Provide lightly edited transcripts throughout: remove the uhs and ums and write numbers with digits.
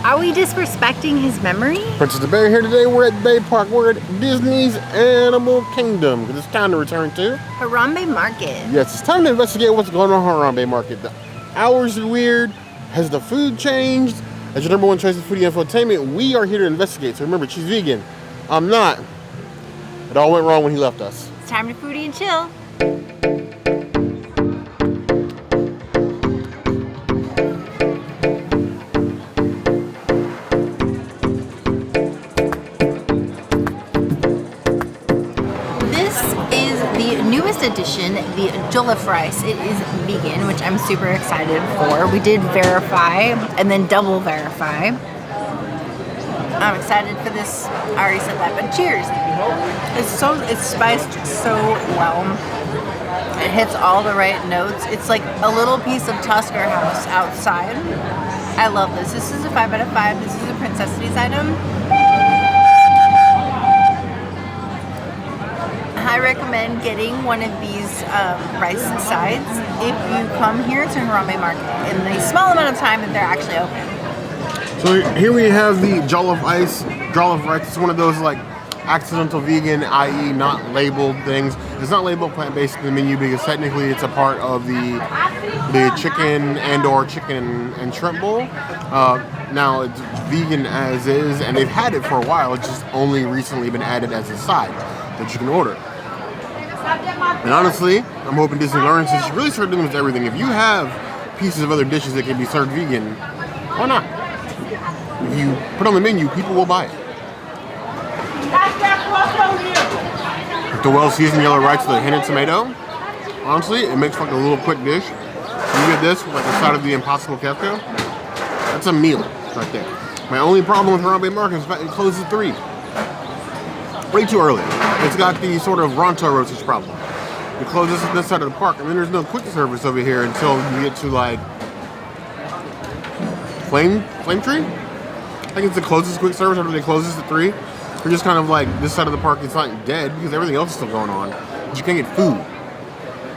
Are we disrespecting his memory? Princess the Bear here today. We're at Bay Park. We're at Disney's Animal Kingdom. It's time to return to Harambe Market. Yes, it's time to investigate what's going on Harambe Market. The hours are weird. Has the food changed? As your number one choice of foodie infotainment, we are here to investigate. So remember, she's vegan. I'm not. It all went wrong when he left us. It's time to foodie and chill. Edition, the Jollof rice. It is vegan, which I'm super excited for. We did verify and then double verify. I'm excited for this. I already said that, but cheers. It's spiced so well. It hits all the right notes. It's like a little piece of Tusker House outside. I love this. This is a 5 out of 5. This is a Princessities item. I recommend getting one of these rice sides if you come here to Harambe Market in the small amount of time that they're actually open. So here we have the Jollof rice. It's one of those like accidental vegan, i.e. not labeled things. It's not labeled plant-based in the menu because technically it's a part of the chicken and/or chicken and shrimp bowl. Now it's vegan as is, and they've had it for a while. It's just only recently been added as a side that you can order. And honestly, I'm hoping Disney learns to really start doing this with everything. If you have pieces of other dishes that can be served vegan, why not? If you put on the menu, people will buy it. With the well-seasoned yellow rice with a hint of tomato, honestly, it makes like a little quick dish. You get this with like the side of the Impossible Kefta. That's a meal right there. My only problem with Harambe Market is that it closes at 3. Way too early. It's got the sort of Ronto roastage problem. You close this side of the park, and then there's no quick service over here until you get to like Flame Tree. I think it's the closest quick service after they close this at 3. You're just kind of like this side of the park is not dead because everything else is still going on. But you can't get food.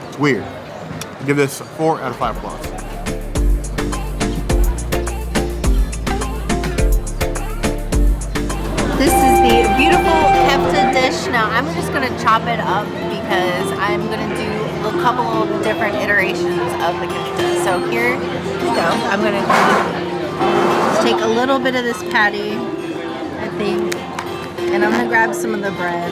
It's weird. I give this 4 out of 5 plus. This is the beautiful kefta dish. Now I'm just gonna chop it up because I'm gonna do a couple of different iterations of the kefta. So here we go. I'm gonna just take a little bit of this patty, I think, and I'm gonna grab some of the bread.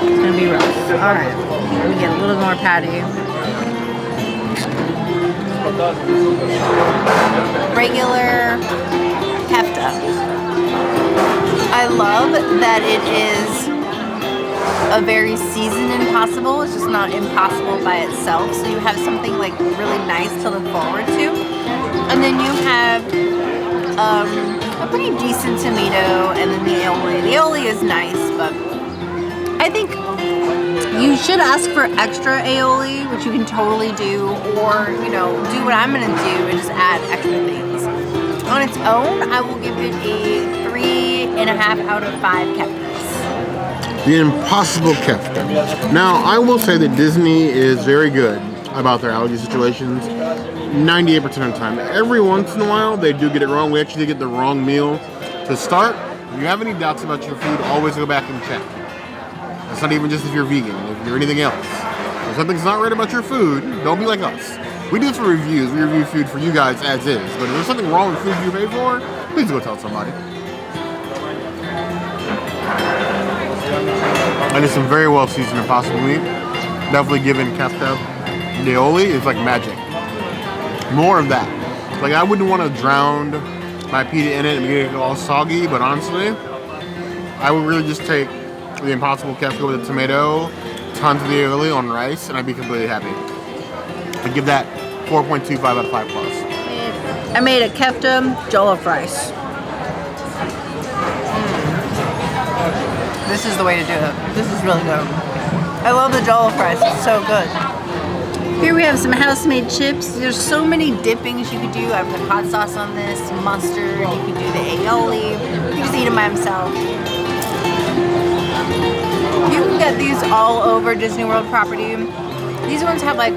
It's gonna be rough. All right, let me get a little more patty. Regular kefta. I love that it is a very seasoned Impossible. It's just not Impossible by itself. So you have something like really nice to look forward to. And then you have a pretty decent tomato and then the aioli. The aioli is nice, but I think you should ask for extra aioli, which you can totally do, or, you know, do what I'm gonna do and just add extra things. On its own, I will give it a 3.5 out of 5 keftas. The Impossible Kefta. Now, I will say that Disney is very good about their allergy situations 98% of the time. Every once in a while, they do get it wrong. We actually get the wrong meal to start. If you have any doubts about your food, always go back and check. It's not even just if you're vegan, if you're anything else. If something's not right about your food, don't be like us. We do this for reviews. We review food for you guys as is. But if there's something wrong with food you pay for, please go tell somebody. And it's some very well seasoned Impossible meat. Definitely giving kefta the aioli is like magic. More of that. Like I wouldn't want to drown my pita in it and get it all soggy, but honestly, I would really just take the Impossible kefta with a tomato, tons of the aioli on rice, and I'd be completely happy. I'd give that 4.25 out of 5 plus. I made a kefta jollof rice. This is the way to do it. This is really good. I love the jollof rice. It's so good. Here we have some house-made chips. There's so many dippings you could do. I put hot sauce on this, mustard. You could do the aioli. You can just eat them by themselves. You can get these all over Disney World property. These ones have like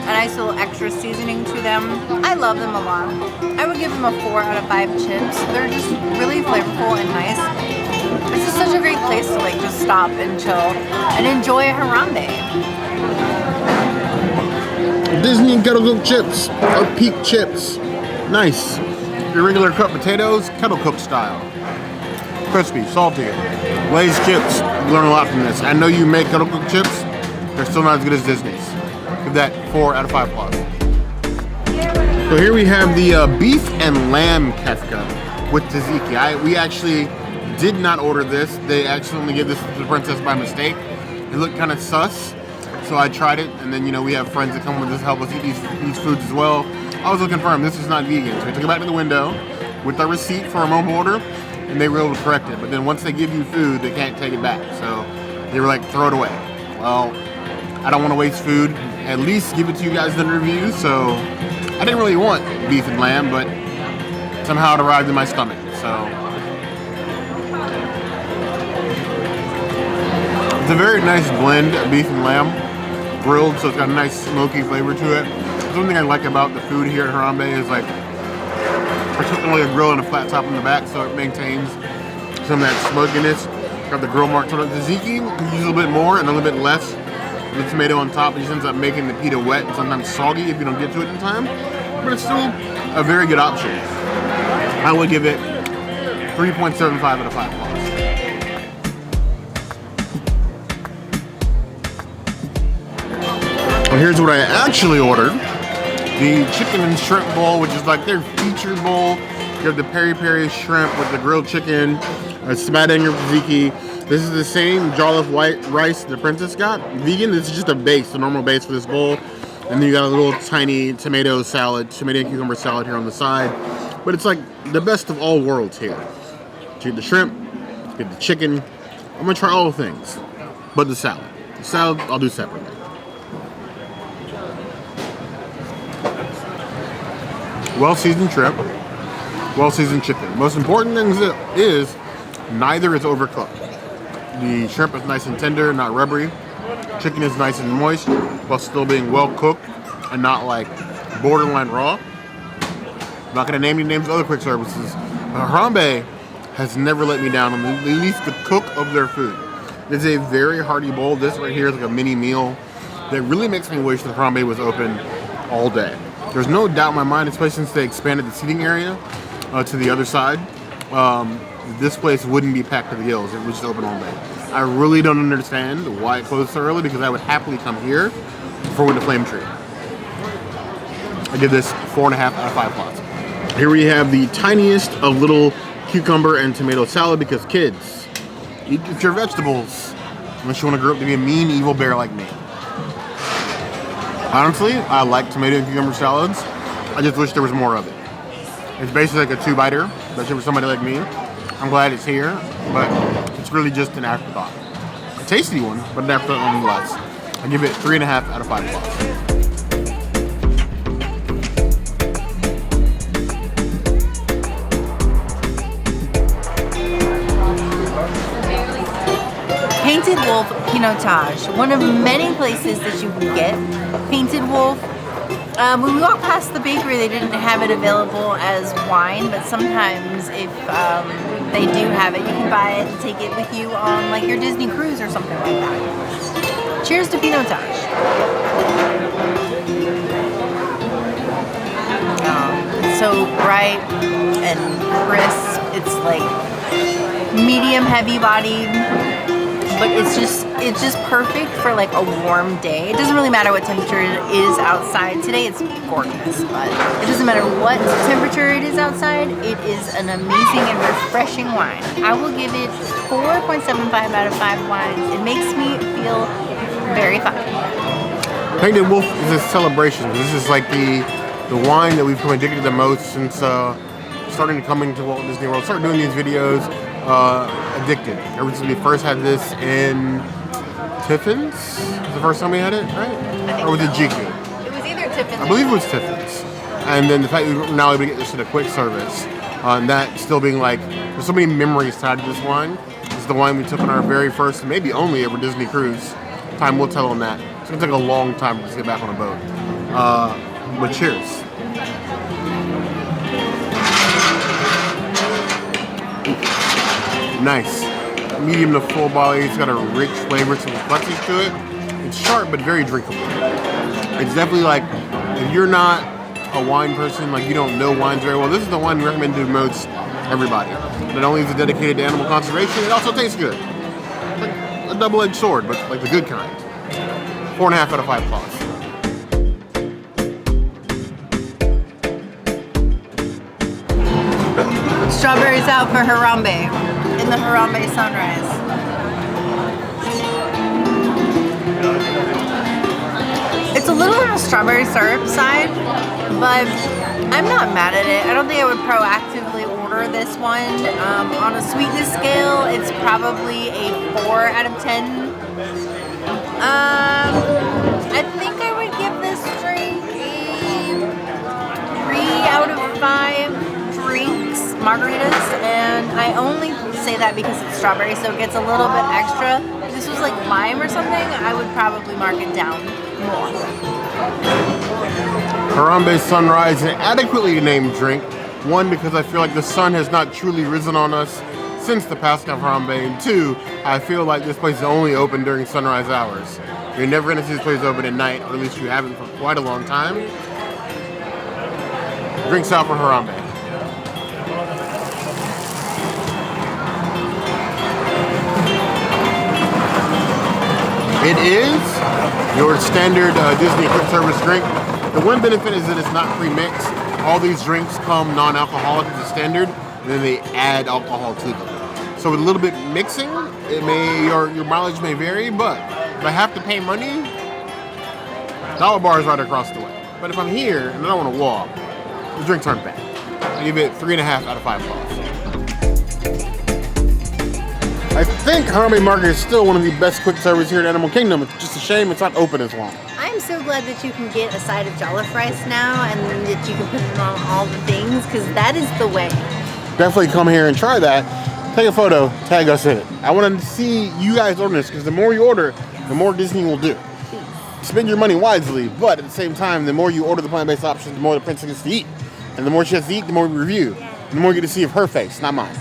a nice little extra seasoning to them. I love them a lot. I would give them a 4 out of 5 chips. They're just really flavorful and nice. This is such a great place to like just stop and chill and enjoy Harambe. Disney kettle cooked chips, or peak chips. Nice. Your regular cut potatoes, kettle cooked style. Crispy, salty. Lay's chips, you learn a lot from this. I know you make kettle cooked chips, they're still not as good as Disney's. Give that 4 out of 5 plus. So here we have the beef and lamb kefta with tzatziki. We actually did not order this. They accidentally gave this to the princess by mistake. It looked kind of sus, so I tried it. And then, you know, we have friends that come with us to help us eat these foods as well. I was looking for them. This is not vegan. So we took it back to the window with our receipt for our mobile order, and they were able to correct it. But then once they give you food, they can't take it back. So they were like, throw it away. Well, I don't want to waste food. At least give it to you guys in the review. So I didn't really want beef and lamb, but somehow it arrived in my stomach. So it's a very nice blend of beef and lamb, grilled, so it's got a nice smoky flavor to it. Something I like about the food here at Harambe is like, particularly a grill and a flat top on the back, so it maintains some of that smokiness. Got the grill marks on it. Tzatziki, you use a little bit more and a little bit less. The tomato on top, it just ends up making the pita wet and sometimes soggy if you don't get to it in time. But it's still a very good option. I would give it 3.75 out of 5 plus. Well, here's what I actually ordered. The chicken and shrimp bowl, which is like their featured bowl. You have the peri-peri shrimp with the grilled chicken, a spadang tzatziki. This is the same jollof white rice the princess got. Vegan, this is just a base, the normal base for this bowl. And then you got a little tiny tomato salad, tomato and cucumber salad here on the side. But it's like the best of all worlds here. You get the shrimp, get the chicken. I'm gonna try all the things, but the salad. The salad, I'll do separately. Well-seasoned shrimp, well-seasoned chicken. Most important thing is neither is overcooked. The shrimp is nice and tender, not rubbery. Chicken is nice and moist, while still being well cooked and not like borderline raw. I'm not gonna name any names of other quick services. Harambe has never let me down on at least the cook of their food. It's a very hearty bowl. This right here is like a mini meal that really makes me wish that Harambe was open all day. There's no doubt in my mind, especially since they expanded the seating area to the other side, this place wouldn't be packed to the gills. It was just open all day. I really don't understand why it closed so early, because I would happily come here for With the Flame Tree. I give this 4.5 out of 5 plots. Here we have the tiniest of little cucumber and tomato salad, because kids, eat your vegetables, unless you want to grow up to be a mean, evil bear like me. Honestly, I like tomato and cucumber salads. I just wish there was more of it. It's basically like a 2-biter, especially for somebody like me. I'm glad it's here, but it's really just an afterthought. A tasty one, but an afterthought nonetheless. I give it 3.5 out of 5 plus. Painted Wolf Pinotage, one of many places that you can get Painted Wolf. When we walked past the bakery, they didn't have it available as wine, but sometimes if they do have it, you can buy it and take it with you on like your Disney cruise or something like that. Cheers to Pinotage. It's so bright and crisp. It's like medium heavy bodied. But it's just perfect for like a warm day. It doesn't really matter what temperature it is outside. Today it's gorgeous, but it doesn't matter what temperature it is outside. It is an amazing and refreshing wine. I will give it 4.75 out of 5 wines. It makes me feel very fine. Painted Wolf is a celebration. This is like the wine that we've become addicted to the most since starting to come into Walt Disney World. Started doing these videos. Addicted. Ever since we first had this in Tiffin's? Was the first time we had it, right? Or was it GQ? It was either Tiffin's. I believe it was Tiffin's. And then the fact that we're now able to get this in a quick service, and that still being like, there's so many memories tied to this wine. This is the wine we took on our very first, maybe only ever Disney cruise. Time will tell on that. It's gonna take a long time to get back on a boat. But cheers. Nice. Medium to full body. It's got a rich flavor, some complexity to it. It's sharp but very drinkable. It's definitely like, if you're not a wine person, like you don't know wines very well, this is the wine we recommend to most everybody. Not only is it dedicated to animal conservation, it also tastes good. Like a double-edged sword, but like the good kind. 4.5 out of 5 claws. Strawberries out for Harambe in the Harambe Sunrise. It's a little on the strawberry syrup side, but I'm not mad at it. I don't think I would proactively order this one. On a sweetness scale, it's probably a 4 out of 10. I think I would give this drink a 3 out of 5 drinks, margaritas, and I only say that because it's strawberry, so it gets a little bit extra. If this was like lime or something, I would probably mark it down more. Harambe Sunrise, an adequately named drink. One, because I feel like the sun has not truly risen on us since the passing of Harambe, and two, I feel like this place is only open during sunrise hours. You're never going to see this place open at night, or at least you haven't for quite a long time. Drinks out for Harambe. It is your standard Disney quick service drink. The one benefit is that it's not pre-mixed. All these drinks come non-alcoholic as a standard, and then they add alcohol to them. So with a little bit mixing, it may your mileage may vary, but if I have to pay money, Dollar Bar is right across the way. But if I'm here and I don't want to walk, the drinks aren't bad. I give it 3.5 out of 5 claws. I think Harambe Market is still one of the best quick service here in Animal Kingdom. It's just a shame it's not open as long. I'm so glad that you can get a side of jollof rice now and that you can put it on all the things, because that is the way. Definitely come here and try that. Take a photo, tag us in it. I want to see you guys order this, because the more you order, the more Disney will do. Spend your money wisely, but at the same time, the more you order the plant-based options, the more the princess gets to eat. And the more she has to eat, the more we review. And the more you get to see of her face, not mine.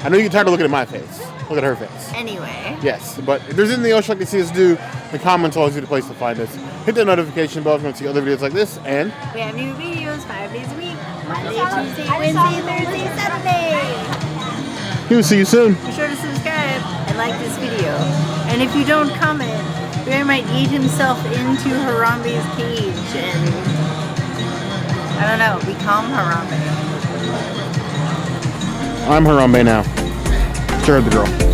I know you're tired of looking at my face. Look at her face. Anyway. Yes, but if there's anything else you'd like to see us do, the comments always be the place to find us. Hit the notification bell if you want to see other videos like this, and we have new videos 5 days a week. Monday, Tuesday, Wednesday, Thursday, Saturday. We'll see you soon. Be sure to subscribe and like this video. And if you don't comment, Bear might eat himself into Harambe's cage and, I don't know, become Harambe. I'm Harambe now. Sure, the girl.